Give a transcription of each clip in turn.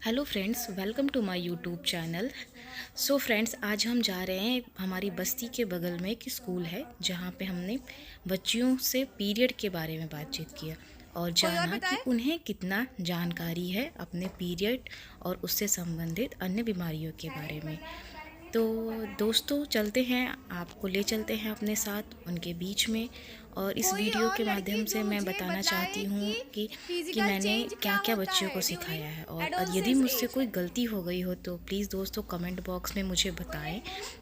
Hello friends, welcome to my YouTube channel. So friends, आज हम जा रहे हैं हमारी बस्ती के बगल में एक स्कूल है जहाँ पे हमने बच्चियों से पीरियड के बारे में बातचीत किया और कोई और जाना कि बताए। उन्हें कितना जानकारी है अपने पीरियड और उससे संबंधित अन्य बीमारियों के बारे में। तो दोस्तों, चलते हैं, आपको ले चलते हैं अपने साथ उनके बीच में। और इस कोई वीडियो और के लड़की माध्यम जो से मैं मुझे बताना बताए चाहती हूँ कि कि फिजिकल मैंने चेंज क्या क्या-क्या होता बच्चियों है को सिखाया है। ड्यूरिंग और यदि एडोलसेंस मुझसे एज। कोई गलती हो गई हो तो प्लीज़ दोस्तों कमेंट बॉक्स में मुझे बताएं,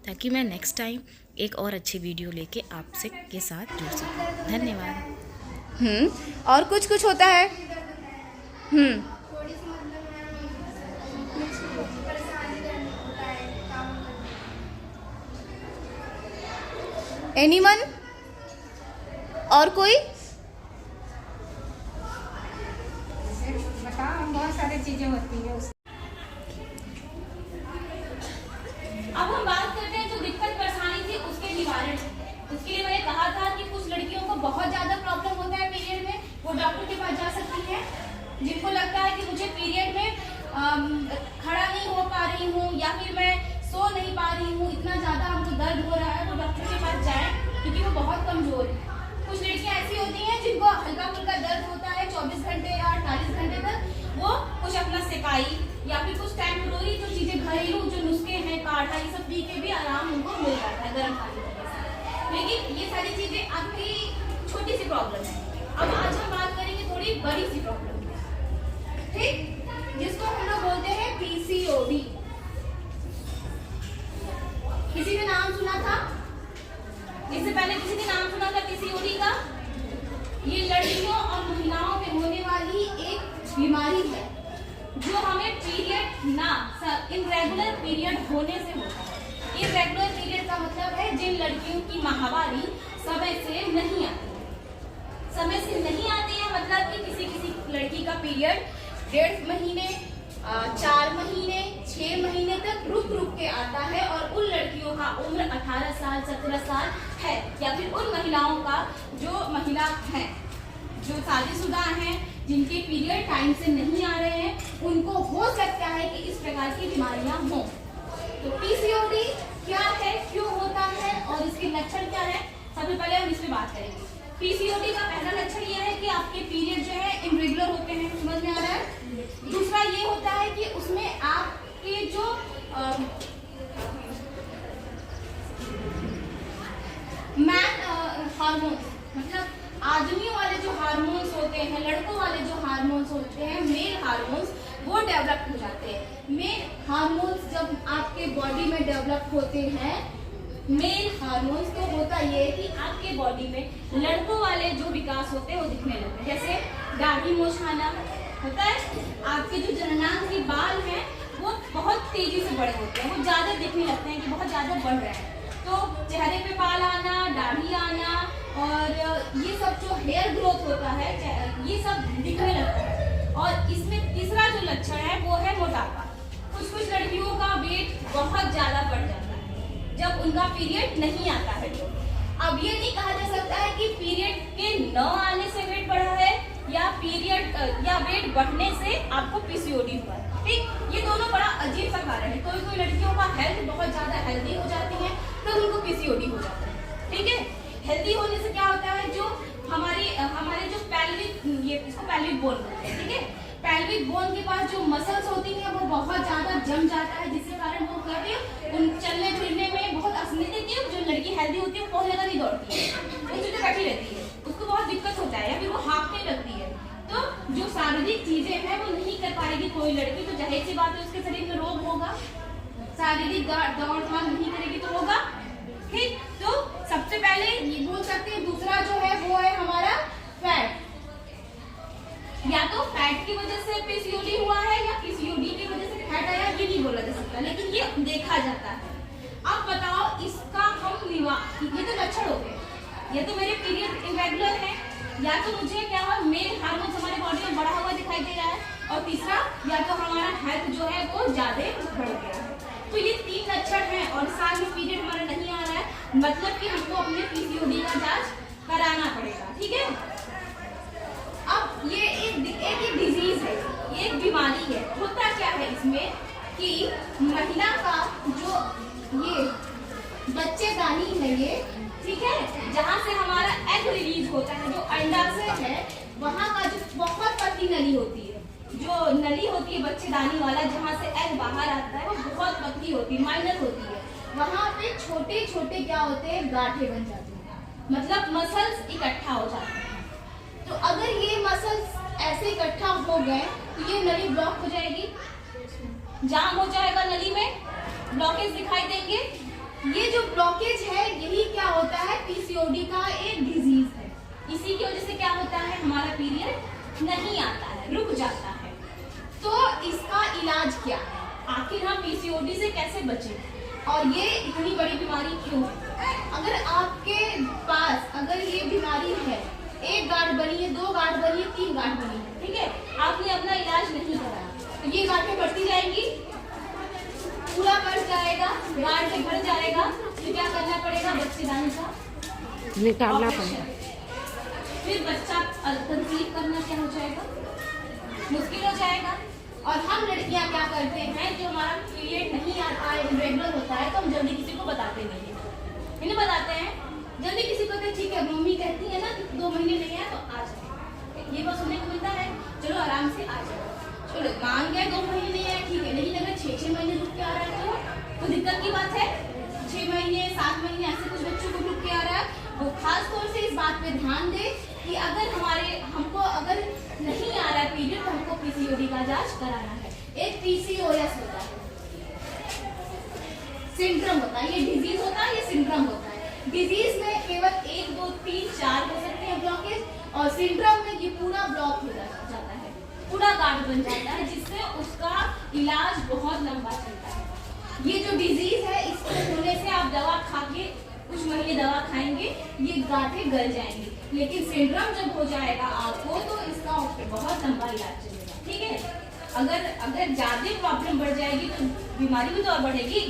ताकि मैं नेक्स्ट टाइम एक और अच्छी वीडियो लेके आपसे के साथ जुड़ सकूं। धन्यवाद। और कुछ कुछ होता है। हम्म एनीवन और कोई। बताओ, हम बहुत सारी चीजें होती है अब हम बात करते हैं जो दिक्कत परेशानी थी उसके निवारण। उसके लिए मैंने कहा था कि कुछ लड़कियों को बहुत ज्यादा प्रॉब्लम होता है पीरियड में, वो डॉक्टर के पास जा सकती है। जिनको लगता है कि मुझे पीरियड में खड़ा नहीं हो पा रही हूँ या फिर मैं सो नहीं पा रही हूँ, इतना ज्यादा हमको दर्द हो रहा है, वो डॉक्टर के पास जाए क्योंकि वो बहुत कमजोर है। कुछ लड़कियां ऐसी होती हैं जिनको हल्का फुल्का दर्द होता है 24 घंटे या 48 घंटे तक, वो कुछ अपना सिकाई या फिर कुछ टेम्पोररी जो चीजें घरेलू जो नुस्खे हैं, काढ़ा, ये सब पी के भी आराम उनको मिल जाता है गर्म पानी पीने से। लेकिन ये सारी चीजें आपकी छोटी सी प्रॉब्लम है। अब आज हम बात करेंगे थोड़ी बड़ी सी प्रॉब्लम की, ठीक, जिसको हम लोग बोलते हैं पीसीओडी। किसी ने नाम सुना था? इससे पहले किसी ने नाम सुना था पीसीओडी का? ये लड़कियों और महिलाओं में होने वाली एक बीमारी है जो हमें पीरियड ना इनरेगुलर पीरियड होने से होता है। इनरेगुलर पीरियड का मतलब है जिन लड़कियों की माहवारी समय से नहीं आती है। समय से नहीं आती है मतलब कि किसी किसी लड़की का पीरियड 1.5 महीने, 4 महीने, 6 महीने तक रुक रुक के आता है, और उन लड़कियों का उम्र 18 साल 17 साल है, या फिर उन महिलाओं का जो महिला हैं जो शादीशुदा हैं जिनके पीरियड टाइम से नहीं आ रहे हैं, उनको हो सकता है कि इस प्रकार की बीमारियां हों। तो पीसीओडी क्या है, क्यों होता है और इसके लक्षण क्या है, सबसे पहले हम इस पे बात करेंगे। पीसीओडी का पहला लक्षण यह है कि आपके पीरियड जो है इरेगुलर होते हैं, समझ में आ रहा है। दूसरा ये होता है कि उसमें आपके जो मैन हार्मोन, मतलब आदमियों वाले जो हार्मोन्स होते हैं, लड़कों वाले जो हार्मोन्स होते हैं, मेल हार्मोन्स, वो डेवलप हो जाते हैं। मेल हार्मोन्स जब आपके बॉडी में डेवलप होते हैं, मेल हार्मोन्स, तो होता ये है कि आपके बॉडी में लड़कों वाले जो विकास होते हैं वो दिखने लगते हैं। जैसे दाढ़ी मूंछ आना होता है, आपके जो जननांग के बाल हैं वो बहुत तेजी से बड़े होते हैं, वो ज्यादा दिखने लगते हैं कि बहुत ज्यादा बढ़ रहे हैं। तो चेहरे पे बाल आना, दाढ़ी आना, और ये सब जो हेयर ग्रोथ होता है ये सब दिखने लगता है। और इसमें तीसरा जो लक्षण है वो है मोटापा। कुछ कुछ लड़कियों का वेट बहुत ज्यादा बढ़ जाता है जब उनका पीरियड नहीं आता है। तो अब ये नहीं कहा जा सकता है कि पीरियड के न आने से वेट बढ़ा है या पीरियड या वेट बढ़ने से आपको पीसीओडी हुआ है, ठीक। ये दोनों बड़ा अजीब सा कारण है। कोई कोई लड़कियों का हेल्थ बहुत ज्यादा हेल्दी हो जाती है तो उनको पीसीओडी हो जाता है, ठीक है। हेल्दी होने से क्या होता है, जो हमारे जो पैल्विक, ये इसको पैल्विक बोन बोलते हैं, ठीक है। पैल्विक बोन के पास जो मसल्स होती हैं वो बहुत ज्यादा जम जाता है, जिसके कारण वो कहते हैं उन चलने फिरने में बहुत आसानी देती है। जो लड़की हेल्दी होती है वो बहुत ज्यादा नहीं दौड़ती है, वो चीजें बैठी रहती है, उसको बहुत दिक्कत होता है, या फिर वो हाँफने लगती है। तो जो शारीरिक चीजें हैं वो नहीं कर पाएगी कोई लड़की, तो जाहिर सी बात है उसके शरीर में रोग होगा। शारीरिक दौड़ भाग नहीं करेगी तो होगा, ठीक। तो सबसे पहले ये बोल सकते हैं, दूसरा जो है वो है हमारा फैट। या तो फैट की वजह से पीसीओडी हुआ है या पीसीओडी की वजह से फैट आया, ये नहीं बोला जा सकता, लेकिन ये देखा जाता है। अब बताओ इसका हम ये तो लक्षण हो गए, ये तो मेरे पीरियड इरेगुलर है, या तो मुझे क्या हुआ, मेल हार्मोन हमारे बॉडी में बढ़ा हुआ दिखाई दे रहा है, और तीसरा या तो हमारा हेल्थ जो है वो ज्यादा बढ़ गया है। तो ये 3 लक्षण हैं, और साथ में पीरियड हमारा नहीं आ रहा है, मतलब कि हमको अपने पीसीओडी का जांच कराना पड़ेगा, ठीक है। अब ये एक डिजीज है, ये एक बीमारी है। होता क्या है, कि महिला का जो ये बच्चेदानी है ये, ठीक है, जहाँ से हमारा एग रिलीज होता है, जो अंडाशय है वहाँ का जो बहुत पतली नली होती है, जो नली होती है बच्चेदानी वाला जहाँ से एग बाहर आता है, वो बहुत पतली होती है, माइनस होती है। वहाँ पे छोटे छोटे क्या होते हैं, गांठें बन जाती हैं, मतलब मसल्स इकट्ठा हो जाते हैं। तो अगर ये मसल्स ऐसे इकट्ठा हो गए तो ये नली ब्लॉक हो जाएगी, जाम हो जाएगा, नली में ब्लॉकेज दिखाई देंगे। ये जो ब्लॉकेज है यही क्या होता है, पीसीओडी का एक डिजीज है। इसी की वजह से क्या होता है, हमारा पीरियड नहीं आता है, रुक जाता है। तो इसका इलाज क्या है, आखिर हम पीसीओडी से कैसे बचें और ये इतनी बड़ी बीमारी क्यों है? अगर आपके पास अगर ये बीमारी है, एक गांठ बनी है, 2 गांठ बनी है, 3 गांठ बनी है, ठीक है, आपने अपना इलाज नहीं कराया तो ये गांठें बढ़ती जाएंगी, पूरा बढ़ जाएगा, गांठ से भर जाएगा, तो क्या करना पड़ेगा, बच्चेदानी का निकालना पड़ेगा। फिर बच्चा कंसीव करना क्या हो जाएगा, मुश्किल हो जाएगा। और हम लड़कियां क्या करते हैं, जो हमारा पीरियड नहीं आता है, इरेगुलर होता है, तो हम जल्दी किसी को बताते नहीं बताते हैं, जल्दी किसी को, ठीक है मम्मी कहती है ना कि 2 महीने नहीं है तो आ जाए, ये बात सुनने को मिलता है, चलो आराम से आ जाओ, चलो मान गए 2 महीने नहीं है, ठीक है, लेकिन अगर 6-6 महीने रुक के आ रहा है तो दिक्कत की बात है। 6 महीने 7 महीने ऐसे कुछ बच्चों को रुक के आ रहा है, वो खास तौर से इस बात पे ध्यान दे कि अगर हमको अगर नहीं आ रहा है पीरियड तो हमको पीसीओडी का जांच कराना है। एक पीसीओएस होता है, सिंड्रोम होता है, ये डिजीज होता है, ये सिंड्रोम होता है। डिजीज में केवल 1, 2, 3, 4 हो सकते हैं ब्लॉकेज, और सिंड्रोम में ये पूरा ब्लॉक हो जाता है, पूरा गांठ बन जाता है, जिससे उसका इलाज बहुत लंबा चलता है। ये जो डिजीज है इसको होने से आप दवा खा के कुछ महीने दवा खाएंगे, ये गांठें गल जाएंगी, लेकिन सिंड्रोम जब हो जाएगा आपको तो इसका बहुत लंबा इलाज चलेगा, ठीक है। अगर ज्यादा प्रॉब्लम बढ़ जाएगी तो बीमारी भी तो और बढ़ेगी,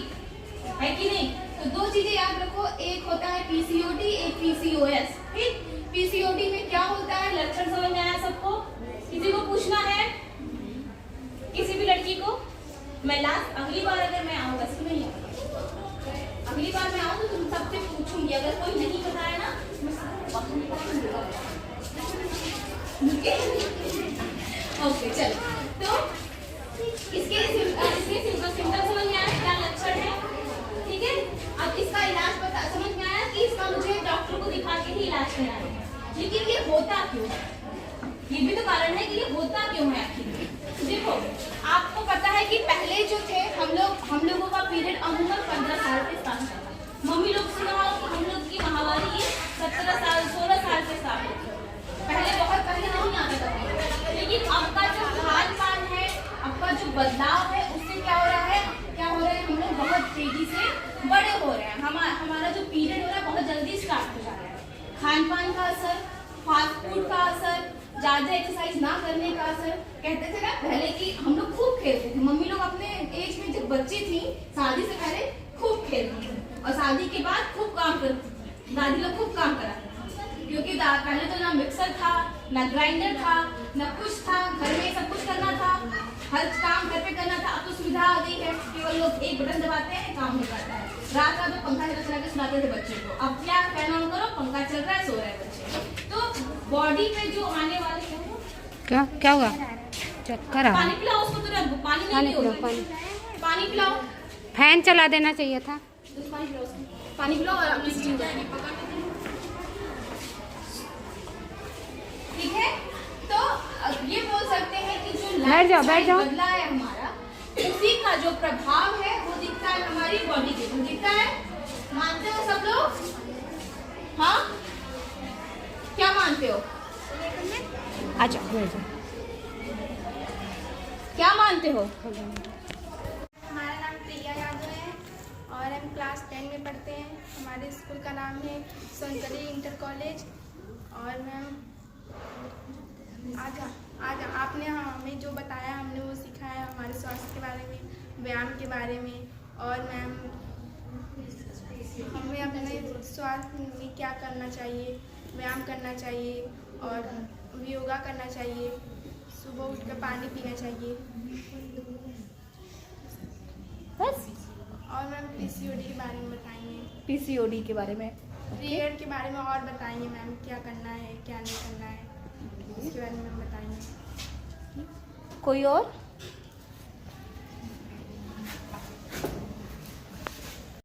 है कि नहीं। तो 2 चीजें याद रखो, एक होता है पीसीओडी, एक पीसीओएस। ठीक, पीसीओडी में क्या होता है, लक्षण समझ में आया सबको? किसी को पूछना है, किसी भी लड़की को? मैं अगली बार अगर मैं आऊँगा, नहीं अगली बार मैं आऊँ तो तुम सबसे पूछूंगी, अगर कोई नहीं बताया ना ओके चलो। तो इसके सिम्टम समझ में आया, क्या लक्षण है, ठीक है। अब इसका इलाज समझ में आया कि इसका मुझे डॉक्टर को दिखा के ही इलाज कराना है, लेकिन ये होता क्यों है, ये भी तो कारण है कि ये होता क्यों है आखिर। देखो आपको पता है कि पहले जो थे हम लोगों का पीरियड अमूमन 15 साल के स्टार्ट होता था। मम्मी लोग सुना हो कि हम लोग की महावारी 17 साल 16 साल से स्टार्ट होती है, पहले बहुत पहले नहीं आता था। लेकिन अब का जो खान पान है, अब का जो बदलाव है, उससे क्या हो रहा है, हम लोग बहुत तेजी से बड़े हो रहे हैं, हमारा जो पीरियड हो रहा है बहुत जल्दी स्टार्ट हो जा रहा है। खान पान का असर, फास्ट फूड का असर, ज्यादा एक्सरसाइज ना करने का असर। कहते थे ना पहले कि हम लोग खूब खेलते थे, मम्मी लोग अपने एज में जब बच्ची थी शादी से पहले खूब खेलती थी, और शादी के बाद खूब काम करती थी, दादी लोग खूब काम कराती थी, क्योंकि पहले तो ना मिक्सर था, ना ग्राइंडर था, ना कुछ था, घर में सब कुछ करना था, हर काम घर पे करना था। अब तो सुविधा आ गई है, केवल लोग एक बटन दबाते हैं, काम हो जाता है। रात का तो पंखा चला के सुलाते थे बच्चे को, अब क्या फैन ऑन करो, पंखा चल रहा है, सो रहे हैं बच्चे। तो बॉडी पे जो आने वाले क्या हुआ, चक्कर आ, पानी पिलाओ उसको, तुरंत पानी पानी पिलाओ, फैन चला देना चाहिए था। पानी पिलाओ और अपनी स्टीम करो, ठीक है। तो ये बोल सकते हैं कि जो बैठ जाओ बदला है हमारा, उसी का जो प्रभाव है वो दिखता है हमारी बॉडी के, वो दिखता है। मानते हो सब लोग? हाँ, क्या मानते हो? अच्छा क्या मानते हो? हमारा नाम प्रिया यादव है और हम क्लास 10 में पढ़ते हैं। हमारे स्कूल का नाम है सोनकली इंटर कॉलेज। और मैम आज आपने हमें जो बताया, हमने वो सिखाया, हमारे स्वास्थ्य के बारे में, व्यायाम के बारे में। और मैम हमें अपने स्वास्थ्य में क्या करना चाहिए, व्यायाम करना चाहिए और योगा करना चाहिए, सुबह उठकर पानी पीना चाहिए। बारे में बताएंगे। पीसीओडी के बारे में। पीरियड के बारे में और बताएंगे मैम, क्या करना है क्या नहीं करना है, इसके बारे में बताएंगे। कोई और?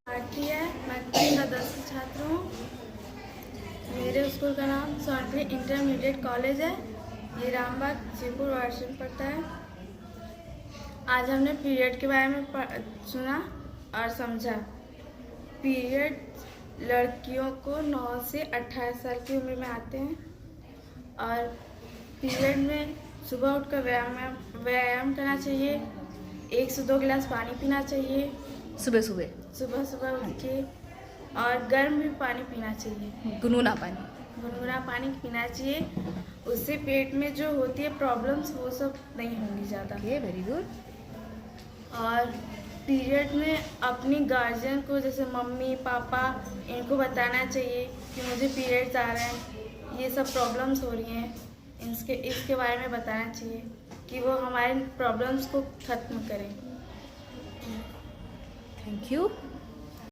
आरती है, मैं 10 की छात्र हूँ। मेरे स्कूल का नाम सोनकली इंटरमीडिएट कॉलेज है, ये रामबाग जयपुर वार्ड में पड़ता है। आज हमने पीरियड के बारे में सुना और समझा। पीरियड लड़कियों को 9 से 18 साल की उम्र में आते हैं और पीरियड में सुबह उठकर व्यायाम करना चाहिए, 1 से 2 गिलास पानी पीना चाहिए सुबह सुबह उठ के, और गर्म भी पानी पीना चाहिए, गुनगुना पानी। गुनगुना पानी पीना चाहिए। उससे पेट में जो होती है प्रॉब्लम्स वो सब नहीं होंगी ज़्यादा। Okay, very good. और पीरियड में अपनी गार्जियन को, जैसे मम्मी पापा, इनको बताना चाहिए कि मुझे पीरियड्स आ रहे हैं, ये सब प्रॉब्लम्स हो रही हैं, इसके बारे में बताना चाहिए कि वो हमारे प्रॉब्लम्स को ख़त्म करें। Thank you.